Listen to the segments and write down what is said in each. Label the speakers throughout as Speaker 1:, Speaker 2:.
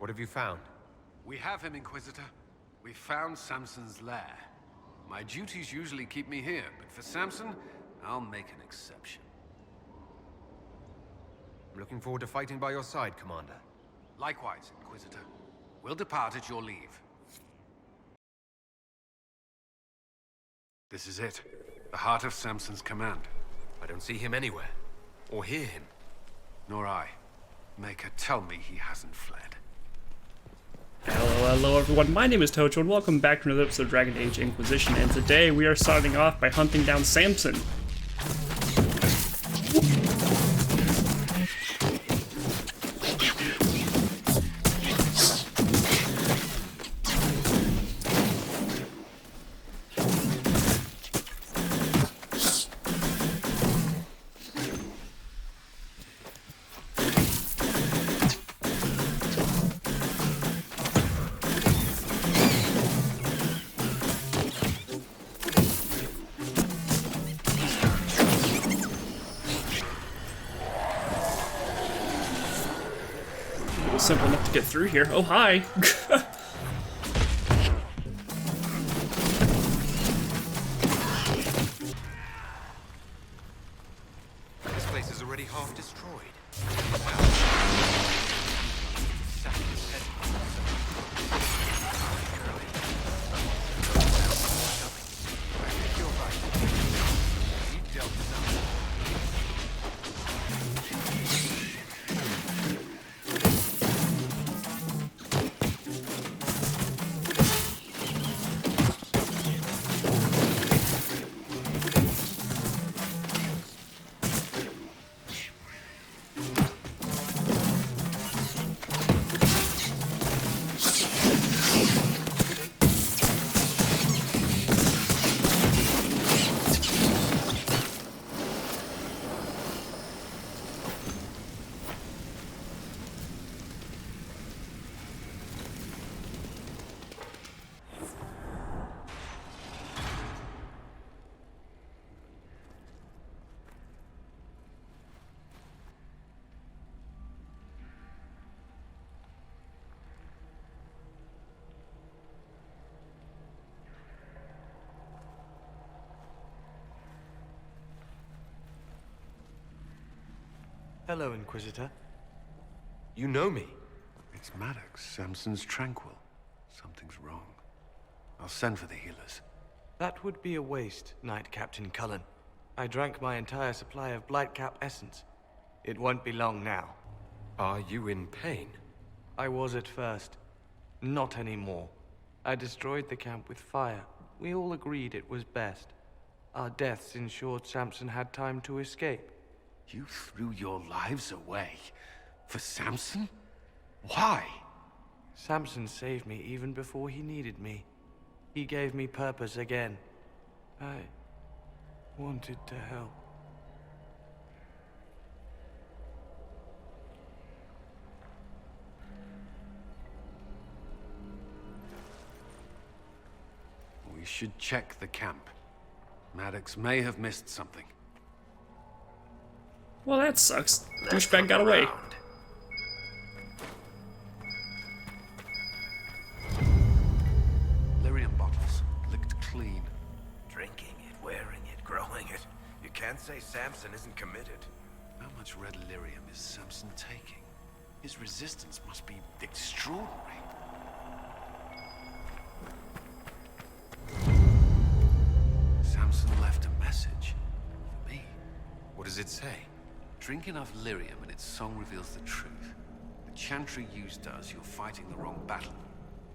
Speaker 1: What have you found?
Speaker 2: We have him, Inquisitor. We found Samson's lair. My duties usually keep me here, but for Samson, I'll make an exception.
Speaker 1: I'm looking forward to fighting by your side, Commander.
Speaker 2: Likewise, Inquisitor. We'll depart at your leave. This is it. The heart of Samson's command.
Speaker 1: I don't see him anywhere. Or hear him.
Speaker 2: Nor I. Maker, tell me he hasn't fled.
Speaker 3: Hello everyone, my name is Tocho and welcome back to another episode of Dragon Age Inquisition, and today we are starting off by hunting down Samson. Simple enough to get through here. Oh, hi!
Speaker 1: This place is already half destroyed.
Speaker 4: Hello, Inquisitor.
Speaker 1: You know me.
Speaker 2: It's Maddox, Samson's tranquil. Something's wrong. I'll send for the healers.
Speaker 4: That would be a waste, Knight Captain Cullen. I drank my entire supply of Blightcap essence. It won't be long now.
Speaker 1: Are you in pain?
Speaker 4: I was at first. Not anymore. I destroyed the camp with fire. We all agreed it was best. Our deaths ensured Samson had time to escape.
Speaker 2: You threw your lives away for Samson? Why?
Speaker 4: Samson saved me even before he needed me. He gave me purpose again. I wanted to help.
Speaker 2: We should check the camp. Maddox may have missed something.
Speaker 3: Well, that sucks. Douchebag got away.
Speaker 2: Lyrium bottles, licked clean.
Speaker 5: Drinking it, wearing it, growing it. You can't say Samson isn't committed.
Speaker 2: How much red lyrium is Samson taking? His resistance must be extraordinary. Samson left a message. For me.
Speaker 1: What does it say?
Speaker 2: Drink enough lyrium and its song reveals the truth. The chantry used does, you're fighting the wrong battle.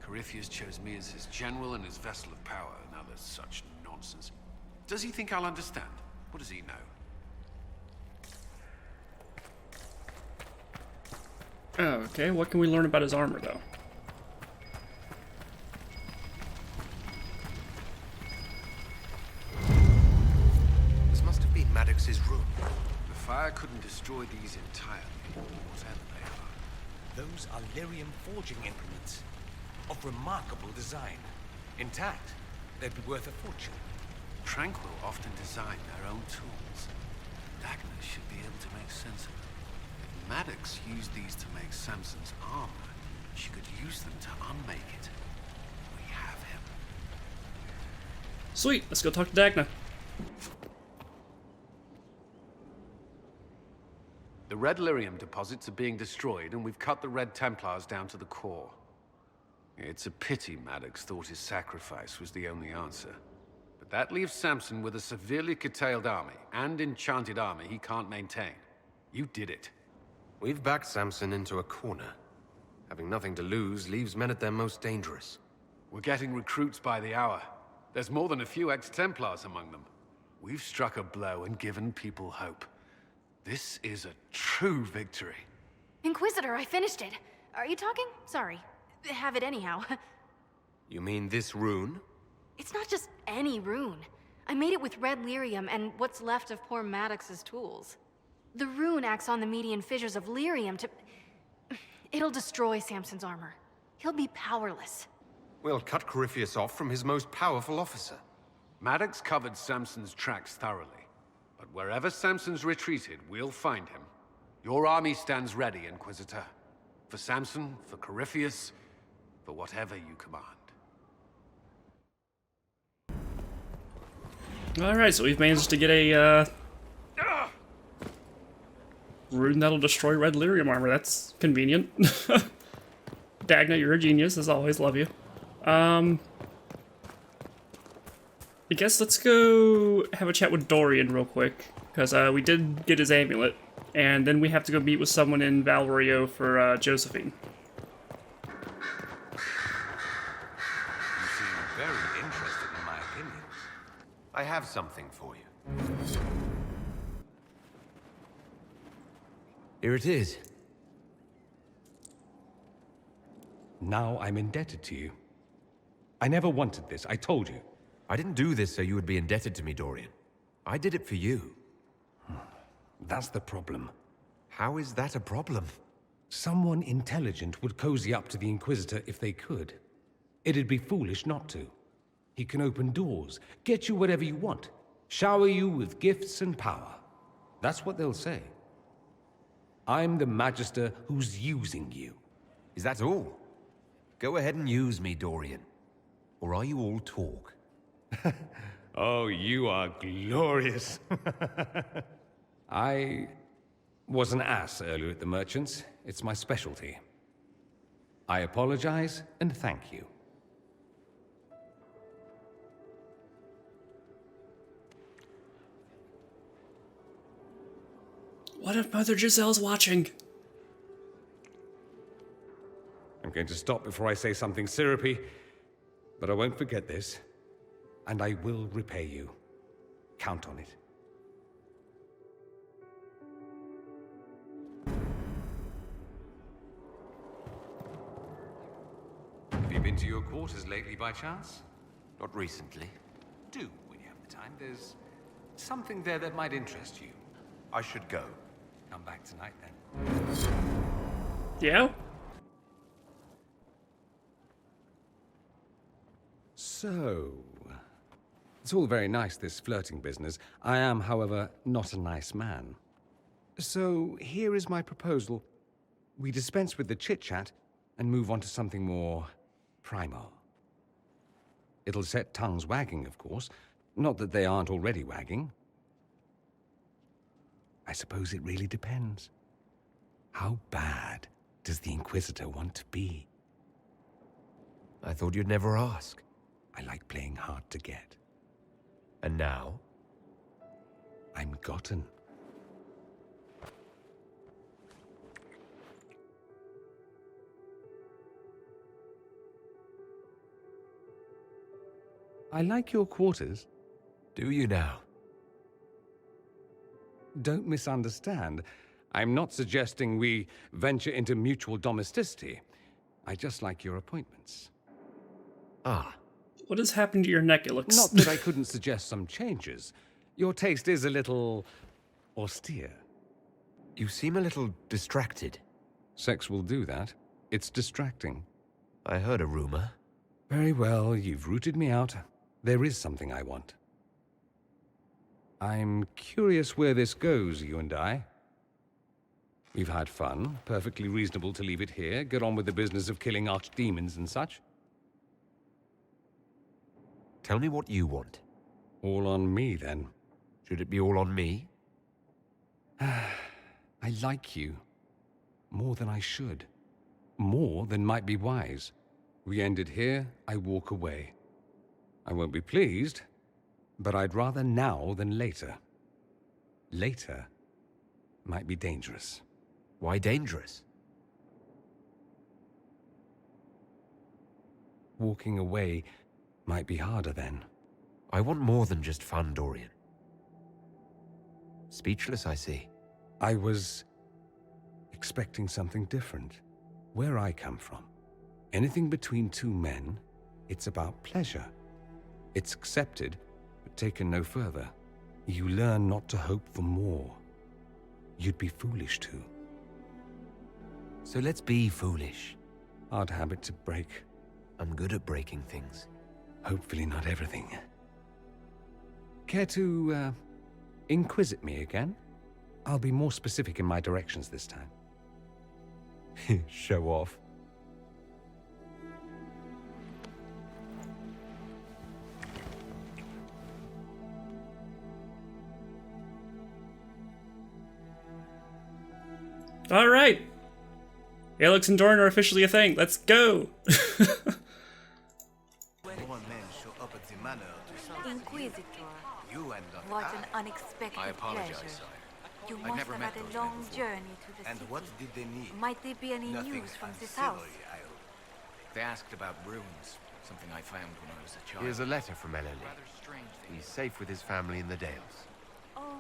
Speaker 2: Corypheus chose me as his general and his vessel of power, and others such nonsense. Does he think I'll understand? What does he know?
Speaker 3: Oh, okay, what can we learn about his armor, though?
Speaker 1: This must have been Maddox's room.
Speaker 2: The fire couldn't destroy these entirely, whatever they are.
Speaker 5: Those are lyrium forging implements. Of remarkable design. Intact, they'd be worth a fortune.
Speaker 2: Tranquil often design their own tools. Agnes should be able to make sense of them. If Maddox used these to make Samson's armor, She could use them to unmake it. We have him.
Speaker 3: Sweet, let's go talk to Dagna.
Speaker 2: The Red Lyrium deposits are being destroyed, and we've cut the Red Templars down to the core. It's a pity Maddox thought his sacrifice was the only answer. But that leaves Samson with a severely curtailed army, and enchanted armor he can't maintain. You did it.
Speaker 1: We've backed Samson into a corner. Having nothing to lose leaves men at their most dangerous.
Speaker 2: We're getting recruits by the hour. There's more than a few ex-Templars among them. We've struck a blow and given people hope. This is a true victory.
Speaker 6: Inquisitor, I finished it. Are you talking? Sorry. Have it anyhow.
Speaker 1: You mean this rune?
Speaker 6: It's not just any rune. I made it with red lyrium and what's left of poor Maddox's tools. The rune acts on the median fissures of lyrium to... It'll destroy Samson's armor. He'll be powerless.
Speaker 1: We'll cut Corypheus off from his most powerful officer.
Speaker 2: Maddox covered Samson's tracks thoroughly. But wherever Samson's retreated, we'll find him. Your army stands ready, Inquisitor. For Samson, for Corypheus, for whatever you command.
Speaker 3: Alright, so we've managed to get a, rune that'll destroy red lyrium armor. That's convenient. Dagna, you're a genius, as always. Love you. I guess let's go have a chat with Dorian real quick, because we did get his amulet, and then we have to go meet with someone in Valrio for Josephine.
Speaker 5: You seem very interested in my opinion.
Speaker 1: I have something for you. Here it is.
Speaker 5: Now I'm indebted to you. I never wanted this, I told you.
Speaker 1: I didn't do this so you would be indebted to me, Dorian. I did it for you.
Speaker 5: That's the problem.
Speaker 1: How is that a problem?
Speaker 5: Someone intelligent would cozy up to the Inquisitor if they could. It'd be foolish not to. He can open doors, get you whatever you want, shower you with gifts and power. That's what they'll say. I'm the Magister who's using you.
Speaker 1: Is that all? Go ahead and use me, Dorian. Or are you all talk?
Speaker 5: Oh, you are glorious. I was an ass earlier at the Merchants. It's my specialty. I apologize and thank you.
Speaker 3: What if Mother Giselle's watching?
Speaker 5: I'm going to stop before I say something syrupy, but I won't forget this. And I will repay you. Count on it. Have you been to your quarters lately by chance?
Speaker 1: Not recently.
Speaker 5: Do, when you have the time. There's something there that might interest you.
Speaker 1: I should go.
Speaker 5: Come back tonight, then.
Speaker 3: Yeah?
Speaker 5: So... It's all very nice, this flirting business. I am, however, not a nice man. So, here is my proposal. We dispense with the chit-chat and move on to something more primal. It'll set tongues wagging, of course. Not that they aren't already wagging. I suppose it really depends. How bad does the Inquisitor want to be?
Speaker 1: I thought you'd never ask.
Speaker 5: I like playing hard to get.
Speaker 1: And now?
Speaker 5: I'm gotten. I like your quarters.
Speaker 1: Do you now?
Speaker 5: Don't misunderstand. I'm not suggesting we venture into mutual domesticity. I just like your appointments.
Speaker 1: Ah.
Speaker 3: What has happened to your neck? It looks...
Speaker 5: Not that I couldn't suggest some changes. Your taste is a little austere.
Speaker 1: You seem a little distracted.
Speaker 5: Sex will do that. It's distracting.
Speaker 1: I heard a rumor.
Speaker 5: Very well, you've rooted me out. There is something I want. I'm curious where this goes, you and I. We've had fun. Perfectly reasonable to leave it here. Get on with the business of killing archdemons and such.
Speaker 7: Tell me what you want.
Speaker 5: All on me, then.
Speaker 7: Should it be all on me?
Speaker 5: I like you. More than I should. More than might be wise. We end it here, I walk away. I won't be pleased, but I'd rather now than later. Later might be dangerous.
Speaker 7: Why dangerous?
Speaker 5: Walking away might be harder then.
Speaker 7: I want more than just fun, Dorian. Speechless, I see.
Speaker 5: I was expecting something different. Where I come from, anything between two men, it's about pleasure. It's accepted, but taken no further. You learn not to hope for more. You'd be foolish to.
Speaker 7: So let's be foolish.
Speaker 5: Hard habit to break.
Speaker 7: I'm good at breaking things.
Speaker 5: Hopefully not everything. Care to, inquisit me again? I'll be more specific in my directions this time.
Speaker 7: Show off.
Speaker 3: All right. Alex and Dorian are officially a thing. Let's go.
Speaker 8: Inquisitor,
Speaker 2: You and
Speaker 8: what an unexpected
Speaker 2: I apologize,
Speaker 8: pleasure.
Speaker 2: sire.
Speaker 8: You
Speaker 2: I've
Speaker 8: must
Speaker 2: never
Speaker 8: have
Speaker 2: met
Speaker 8: had
Speaker 2: those
Speaker 8: a
Speaker 2: men
Speaker 8: long
Speaker 2: before.
Speaker 8: journey to the
Speaker 9: And
Speaker 8: city.
Speaker 9: what did they need?
Speaker 8: Might there be any
Speaker 9: Nothing
Speaker 8: news from this house?
Speaker 9: uncivilly, I hope.
Speaker 2: They asked about runes, something I found when I was a child.
Speaker 1: Here's a letter from Ellie.
Speaker 2: Rather strange thing.
Speaker 1: He's safe with his family in the Dales.
Speaker 8: Oh,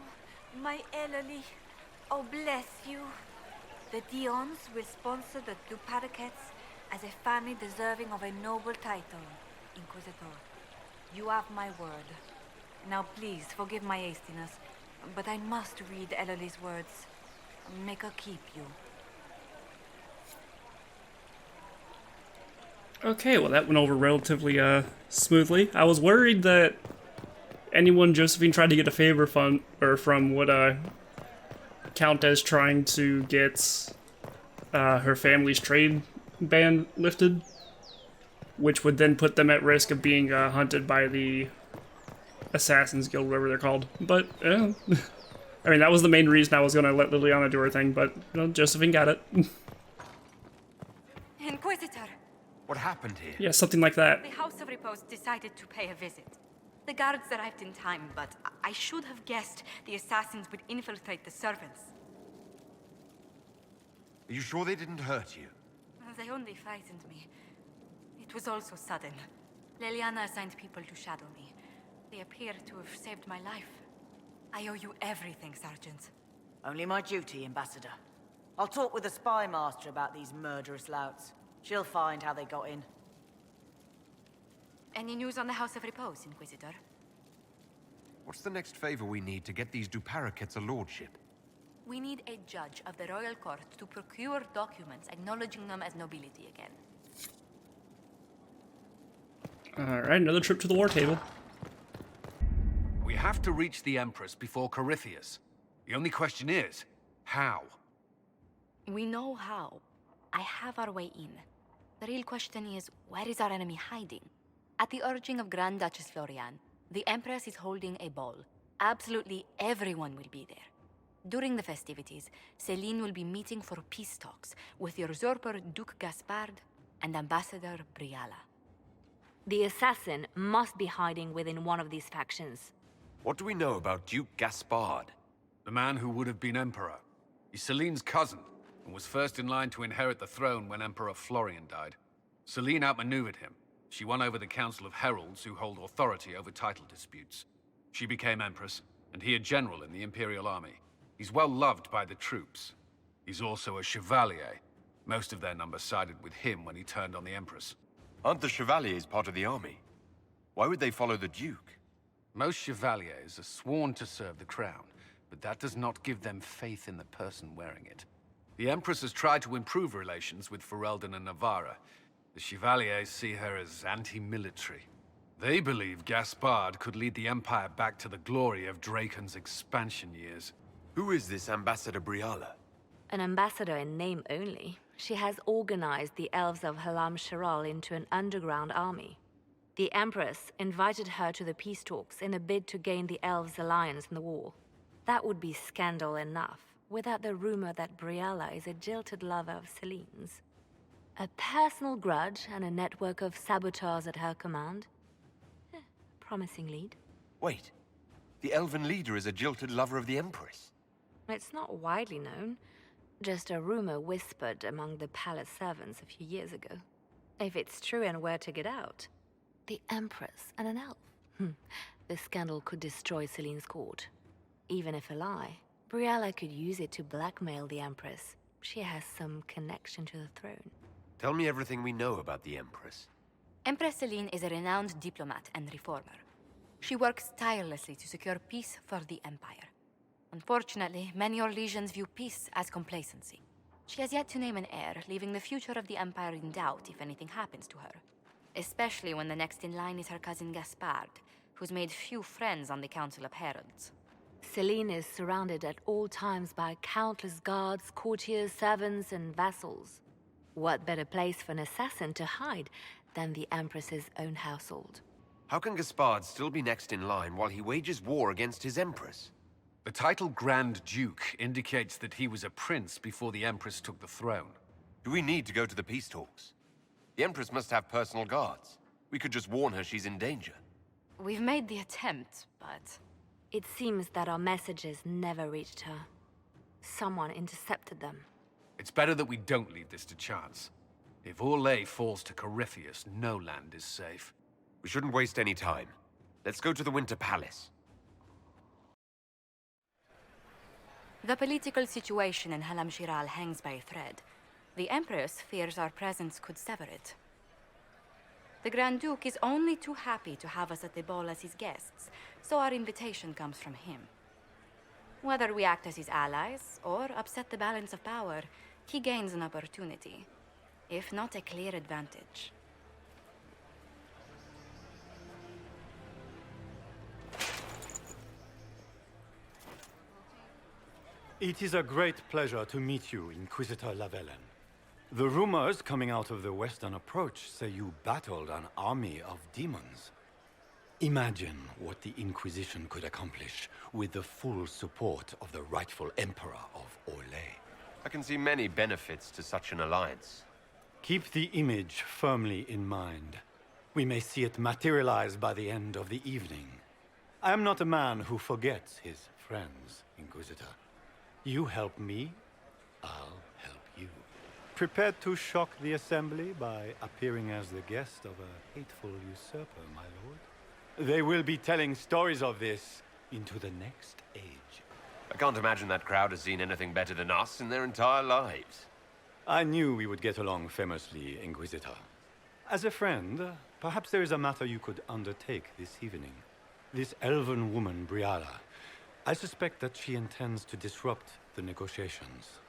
Speaker 8: my Ellery. Oh, bless you. The Dions will sponsor the Duparakets as a family deserving of a noble title, Inquisitor. You have my word. Now please, forgive my hastiness, but I must read Ellery's words. Make her keep you.
Speaker 3: Okay, well that went over relatively smoothly. I was worried that anyone Josephine tried to get a favor from would count as trying to get her family's trade ban lifted, which would then put them at risk of being hunted by the Assassin's Guild, whatever they're called. But I mean, that was the main reason I was going to let Liliana do her thing, but you know, Josephine got it.
Speaker 8: Inquisitor,
Speaker 1: What happened here?
Speaker 3: Yeah, something like that.
Speaker 8: the House of Repose decided to pay a visit. The guards arrived in time, but I should have guessed the assassins would infiltrate the servants.
Speaker 1: Are you sure they didn't hurt you?
Speaker 8: They only frightened me. It was all so sudden. Liliana assigned people to shadow me. They appear to have saved my life. I owe you everything, Sergeant.
Speaker 10: Only my duty, Ambassador. I'll talk with the spy master about these murderous louts. She'll find how they got in.
Speaker 8: Any news on the House of Repose, Inquisitor?
Speaker 1: What's the next favor we need to get these Duparakets a lordship?
Speaker 8: We need a judge of the royal court to procure documents acknowledging them as nobility again.
Speaker 3: Alright, another trip to the war table.
Speaker 2: We have to reach the Empress before Corypheus. The only question is, how?
Speaker 6: We know how. I have our way in. The real question is, where is our enemy hiding? At the urging of Grand Duchess Florian, the Empress is holding a ball. Absolutely everyone will be there. During the festivities, Celine will be meeting for peace talks with the usurper Duke Gaspard and Ambassador Briala.
Speaker 11: The assassin must be hiding within one of these factions.
Speaker 1: What do we know about Duke Gaspard?
Speaker 2: The man who would have been Emperor. He's Celine's cousin, and was first in line to inherit the throne when Emperor Florian died. Celine outmaneuvered him. She won over the Council of Heralds, who hold authority over title disputes. She became Empress, and he a general in the Imperial Army. He's well loved by the troops. He's also a Chevalier. Most of their number sided with him when he turned on the Empress.
Speaker 1: Aren't the Chevaliers part of the army? Why would they follow the Duke?
Speaker 2: Most Chevaliers are sworn to serve the crown, but that does not give them faith in the person wearing it. The Empress has tried to improve relations with Ferelden and Navarra. The Chevaliers see her as anti-military. They believe Gaspard could lead the Empire back to the glory of Draken's expansion years.
Speaker 1: Who is this Ambassador Briala?
Speaker 11: An ambassador in name only, she has organized the elves of Halimshiral into an underground army. The Empress invited her to the peace talks in a bid to gain the elves' alliance in the war. That would be scandal enough, without the rumor that Briala is a jilted lover of Celine's. A personal grudge and a network of saboteurs at her command. Promising lead.
Speaker 7: Wait, the elven leader is a jilted lover of the Empress.
Speaker 11: It's not widely known, just a rumor whispered among the palace servants a few years ago. If it's true and were to get out, the Empress and an elf. The scandal could destroy Celine's court. Even if a lie, Briala could use it to blackmail the Empress. She has some connection to the throne.
Speaker 7: Tell me everything we know about the Empress.
Speaker 9: Empress Celine is a renowned diplomat and reformer. She works tirelessly to secure peace for the Empire. Unfortunately, many Orlesians view peace as complacency. She has yet to name an heir, leaving the future of the Empire in doubt if anything happens to her. Especially when the next in line is her cousin Gaspard, who's made few friends on the Council of Heralds.
Speaker 11: Celine is surrounded at all times by countless guards, courtiers, servants, and vassals. What better place for an assassin to hide than the Empress's own household?
Speaker 7: How can Gaspard still be next in line while he wages war against his Empress?
Speaker 2: The title Grand Duke indicates that he was a prince before the Empress took the throne.
Speaker 7: Do we need to go to the peace talks? The Empress must have personal guards. We could just warn her she's in danger.
Speaker 9: We've made the attempt, but...
Speaker 11: It seems that our messages never reached her. Someone intercepted them.
Speaker 2: It's better that we don't leave this to chance. If Orlais falls to Corypheus, no land is safe.
Speaker 7: We shouldn't waste any time. Let's go to the Winter Palace.
Speaker 9: The political situation in Halimshiral hangs by a thread. The Empress fears our presence could sever it. The Grand Duke is only too happy to have us at the ball as his guests, so our invitation comes from him. Whether we act as his allies or upset the balance of power, he gains an opportunity, if not a clear advantage.
Speaker 12: It is a great pleasure to meet you, Inquisitor Lavellen. The rumors coming out of the Western Approach say you battled an army of demons. Imagine what the Inquisition could accomplish with the full support of the rightful Emperor of Orlais.
Speaker 7: I can see many benefits to such an alliance.
Speaker 12: Keep the image firmly in mind. We may see it materialize by the end of the evening. I am not a man who forgets his friends, Inquisitor. You help me, I'll help you. Prepared to shock the Assembly by appearing as the guest of a hateful usurper, my lord? They will be telling stories of this into the next age.
Speaker 7: I can't imagine that crowd has seen anything better than us in their entire lives.
Speaker 12: I knew we would get along famously, Inquisitor. As a friend, perhaps there is a matter you could undertake this evening. This elven woman, Briala, I suspect that she intends to disrupt the negotiations.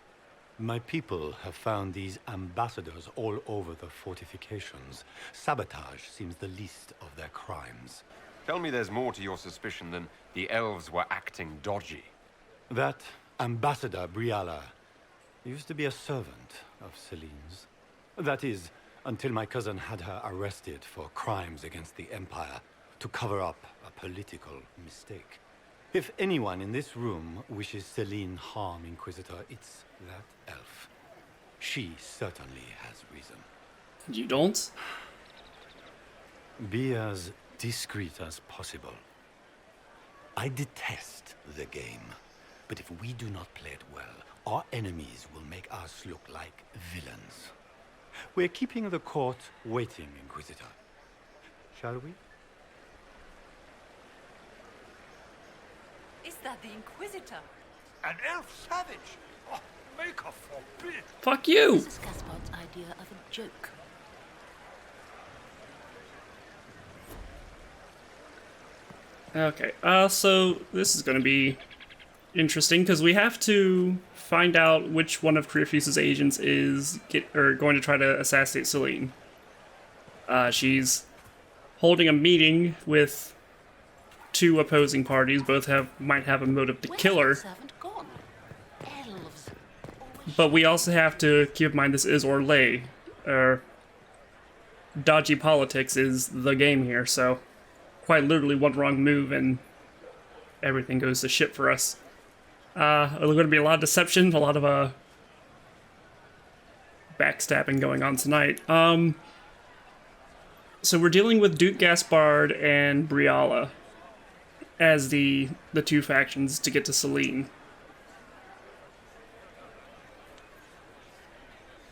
Speaker 12: My people have found these ambassadors all over the fortifications. Sabotage seems the least of their crimes.
Speaker 7: Tell me there's more to your suspicion than the elves were acting dodgy.
Speaker 12: That ambassador, Briala, used to be a servant of Celine's. That is, until my cousin had her arrested for crimes against the Empire to cover up a political mistake. If anyone in this room wishes Celine harm, Inquisitor, it's that elf. She certainly has reason.
Speaker 3: You don't?
Speaker 12: Be as discreet as possible. I detest the game, but if we do not play it well, our enemies will make us look like villains. We're keeping the court waiting, Inquisitor. Shall we?
Speaker 8: Is that the Inquisitor?
Speaker 13: An elf savage? Oh, make her forbid!
Speaker 3: Fuck you!
Speaker 8: This is Gaspard's idea of a joke.
Speaker 3: Okay, so this is gonna be interesting because we have to find out which one of Corypheus's agents is going to try to assassinate Celine. She's holding a meeting with two opposing parties. Both might have a motive to kill her.
Speaker 8: Servant gone. Elves.
Speaker 3: But we also have to keep in mind this is Orlais. Dodgy politics is the game here, so quite literally one wrong move and everything goes to shit for us. There's going to be a lot of deception, a lot of backstabbing going on tonight. So we're dealing with Duke Gaspard and Briala as the two factions to get to Celine.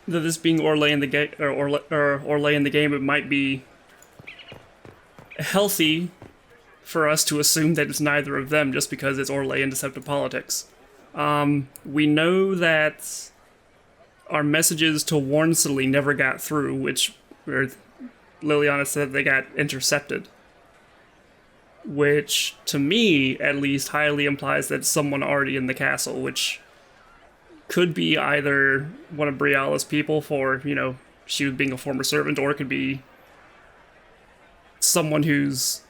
Speaker 3: Though this being Orlais in the game, or Orlais in the game, it might be healthy for us to assume that it's neither of them just because it's Orlais in deceptive politics. We know that our messages to warn Celine never got through, which Liliana said they got intercepted. Which, to me, at least, highly implies that someone already in the castle, which could be either one of Briala's people for, you know, she was being a former servant, or it could be someone who's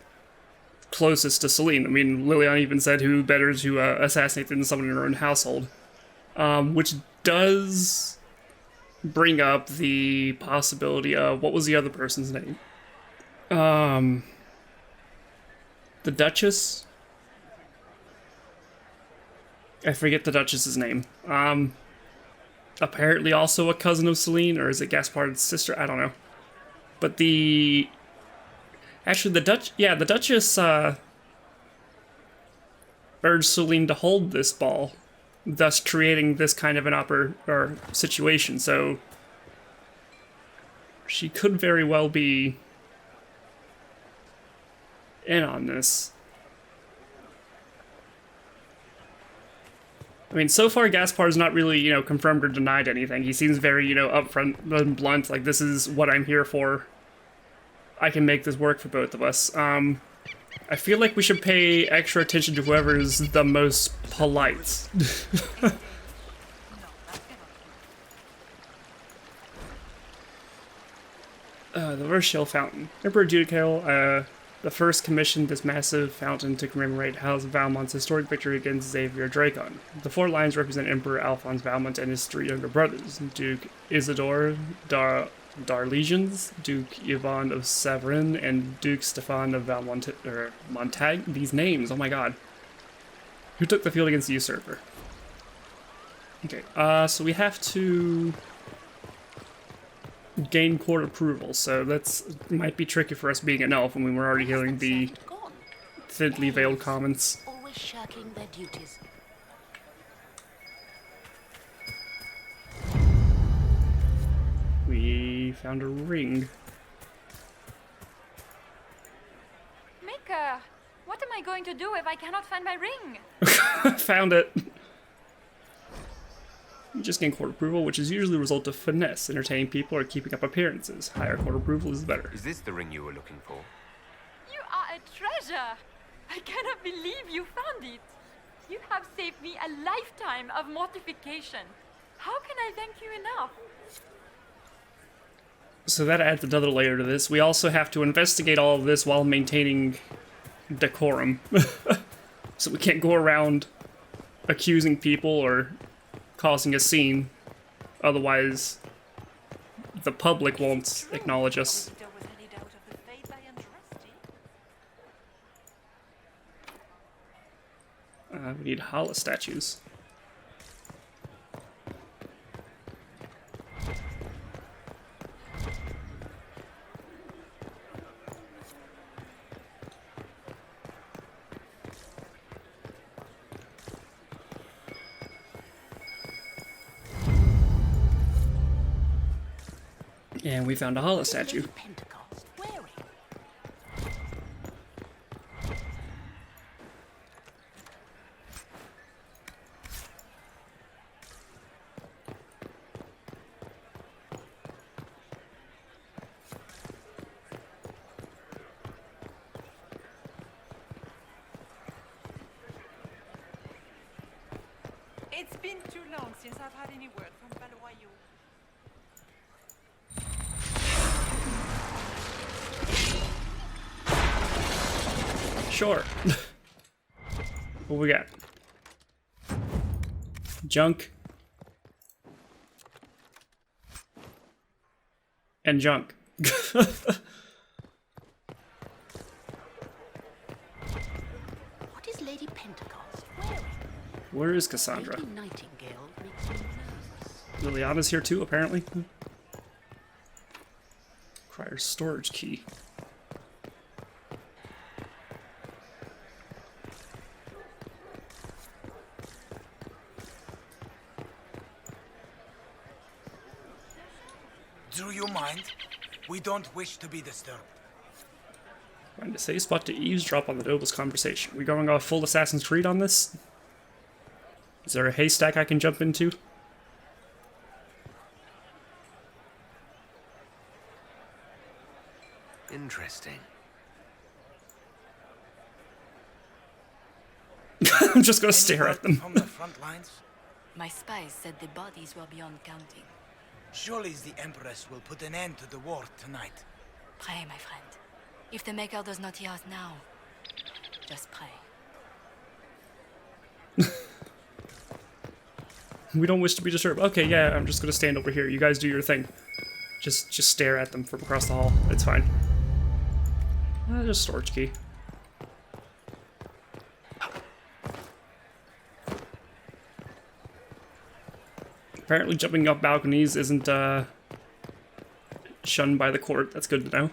Speaker 3: closest to Celine. I mean, Liliana even said who better to assassinate than someone in her own household. Which does bring up the possibility of, what was the other person's name? The Duchess? I forget the Duchess's name. Apparently also a cousin of Celine, or is it Gaspard's sister? I don't know. But actually the Duchess urged Celine to hold this ball, thus creating this kind of an situation. So she could very well be in on this. I mean, so far Gaspard's not really, you know, confirmed or denied anything. He seems very, you know, upfront and blunt, like, this is what I'm here for. I can make this work for both of us. I feel like we should pay extra attention to whoever's the most polite. The Vershil Fountain. Emperor Judicael, the first commissioned this massive fountain to commemorate House Valmont's historic victory against Xavier Dracon. The 4 lines represent Emperor Alphonse Valmont and his 3 younger brothers, Duke Isidore d'Arlésiens, Duke Yvonne of Severin, and Duke Stefan of Montague. These names, oh my god. Who took the field against the usurper? Okay, so we have to gain court approval, so might be tricky for us being an elf when we were already hearing the thinly veiled comments.
Speaker 14: Always shirking their duties.
Speaker 3: We found a ring.
Speaker 15: Mika, what am I going to do if I cannot find my ring?
Speaker 3: Found it. You just gain court approval, which is usually a result of finesse, entertaining people, or keeping up appearances. Higher court approval is better.
Speaker 7: Is this the ring you were looking for?
Speaker 15: You are a treasure! I cannot believe you found it! You have saved me a lifetime of mortification. How can I thank you enough?
Speaker 3: So that adds another layer to this. We also have to investigate all of this while maintaining decorum. So we can't go around accusing people or causing a scene. Otherwise, the public won't acknowledge us. We need Hala statues. And we found a Hala statue.
Speaker 16: It's been too long since I've had any word from Balawayo.
Speaker 3: Sure. What we got? Junk. And junk.
Speaker 14: What is Lady Pentecost wearing?
Speaker 3: Where is Cassandra?
Speaker 14: Lady Nightingale makes me nervous.
Speaker 3: Liliana's here too, apparently. Requires storage key.
Speaker 13: Do you mind? We don't wish to be disturbed.
Speaker 3: Find a safe spot to eavesdrop on the noble's conversation. We going off full Assassin's Creed on this? Is there a haystack I can jump into?
Speaker 1: Interesting.
Speaker 3: I'm just gonna stare at them.
Speaker 13: From the front lines?
Speaker 9: My spies said the bodies were beyond counting.
Speaker 13: Surely the Empress will put an end to the war tonight.
Speaker 9: Pray, my friend. If the Maker does not hear us now, just pray.
Speaker 3: We don't wish to be disturbed. Okay, yeah, I'm just gonna stand over here. You guys do your thing. Just stare at them from across the hall. It's fine. Just storage key. Apparently jumping up balconies isn't, shunned by the court. That's good to know.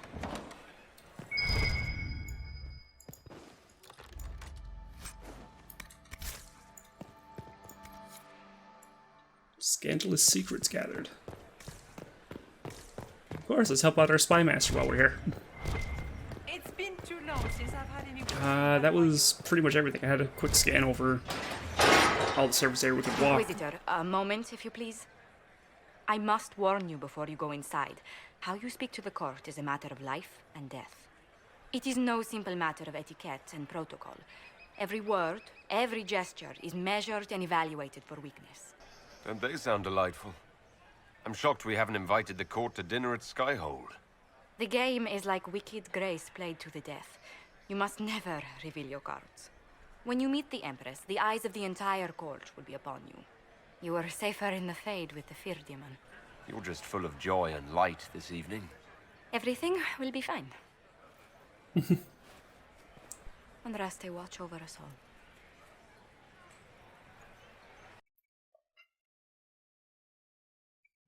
Speaker 3: Scandalous secrets gathered. Of course, let's help out our spy master while we're here.
Speaker 16: It's been too long since I've had any.
Speaker 3: That was pretty much everything. I had a quick scan over all the surface area we could walk.
Speaker 9: Inquisitor, a moment, if you please. I must warn you before you go inside. How you speak to the court is a matter of life and death. It is no simple matter of etiquette and protocol. Every word, every gesture is measured and evaluated for weakness.
Speaker 7: Don't they sound delightful? I'm shocked we haven't invited the court to dinner at Skyhold.
Speaker 9: The game is like Wicked Grace played to the death. You must never reveal your cards. When you meet the Empress, the eyes of the entire court will be upon you. You are safer in the Fade with the Fear Demon.
Speaker 7: You're just full of joy and light this evening.
Speaker 9: Everything will be fine. Andraste, watch over us all.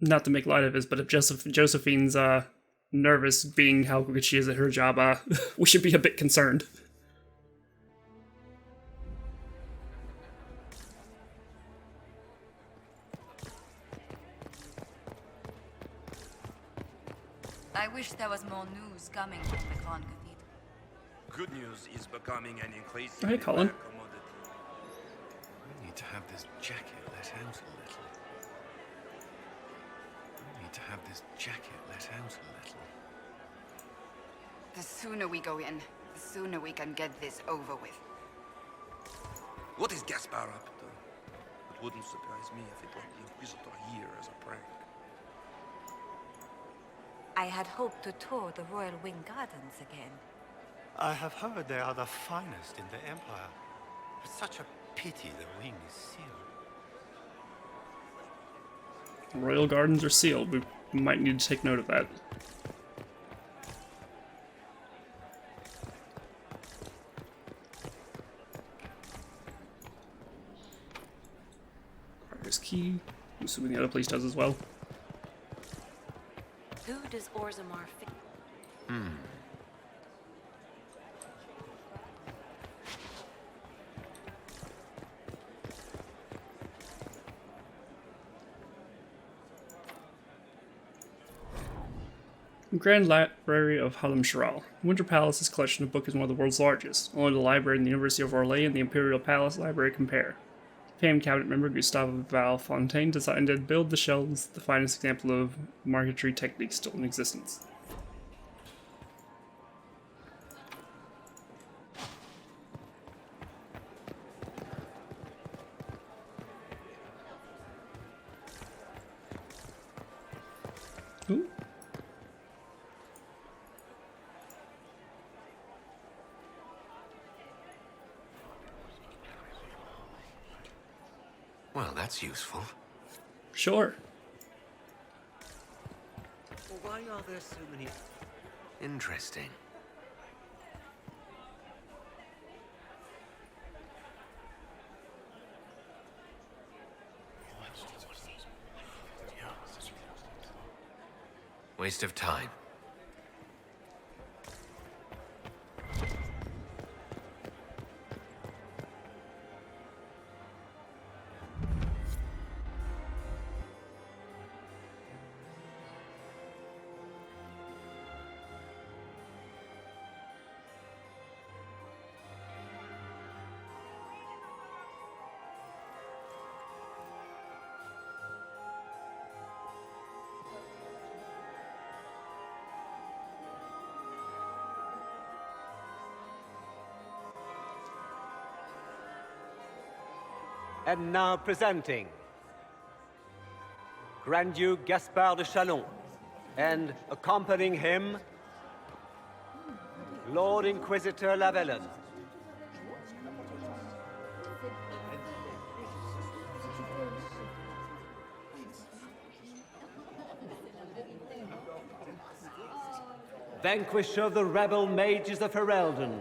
Speaker 3: Not to make light of this, but if Josephine's nervous being how good she is at her job, we should be a bit concerned.
Speaker 8: I wish there was more news coming from the Grand Cathedral.
Speaker 13: Good news is becoming an increasingly
Speaker 3: Hey, Colin.
Speaker 13: rare commodity.
Speaker 2: We need to have this jacket let out a little. We need to have this jacket let out a little.
Speaker 17: The sooner we go in, the sooner we can get this over with.
Speaker 13: What is Gaspar up to? It wouldn't surprise me if he brought the Inquisitor here as a prank.
Speaker 8: I had hoped to tour the Royal Wing Gardens again.
Speaker 12: I have heard they are the finest in the Empire. It's such a pity the wing is sealed.
Speaker 3: Royal Gardens are sealed. We might need to take note of that. Carter's key. I'm assuming the other place does as well.
Speaker 14: Who does Orzammar fit?
Speaker 3: Grand Library of Halimshiral. Winter Palace's collection of books is one of the world's largest. Only the library in the University of Orlais and the Imperial Palace Library compare. Famed cabinet member Gustave Valfontaine designed and built the shelves, the finest example of marquetry technique still in existence. Ooh.
Speaker 1: Well, that's useful.
Speaker 3: Sure.
Speaker 18: Why are there so many...
Speaker 1: Interesting. Waste of time.
Speaker 18: And now presenting Grand Duke Gaspard de Chalon, and accompanying him, Lord Inquisitor Lavellen. Vanquisher of the rebel mages of Ferelden,